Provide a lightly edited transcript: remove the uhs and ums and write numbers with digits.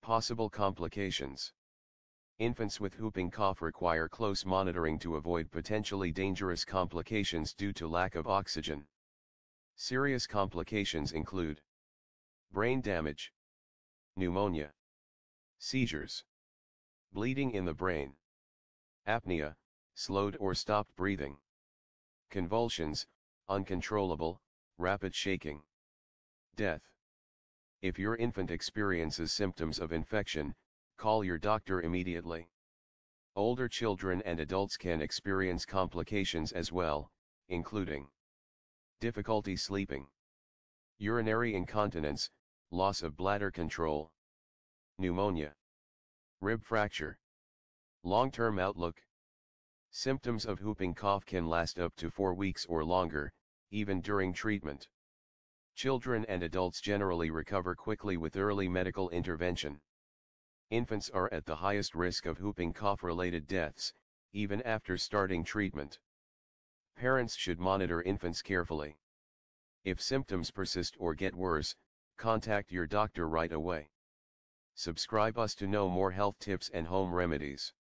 Possible complications. Infants with whooping cough require close monitoring to avoid potentially dangerous complications due to lack of oxygen. Serious complications include brain damage, pneumonia, seizures, bleeding in the brain, apnea, slowed or stopped breathing, convulsions, uncontrollable, rapid shaking, death. If your infant experiences symptoms of infection, call your doctor immediately. Older children and adults can experience complications as well, including difficulty sleeping, urinary incontinence, loss of bladder control, pneumonia, rib fracture. Long-term outlook. Symptoms of whooping cough can last up to 4 weeks or longer, even during treatment. Children and adults generally recover quickly with early medical intervention. Infants are at the highest risk of whooping cough-related deaths, even after starting treatment. Parents should monitor infants carefully. If symptoms persist or get worse, contact your doctor right away. Subscribe us to know more health tips and home remedies.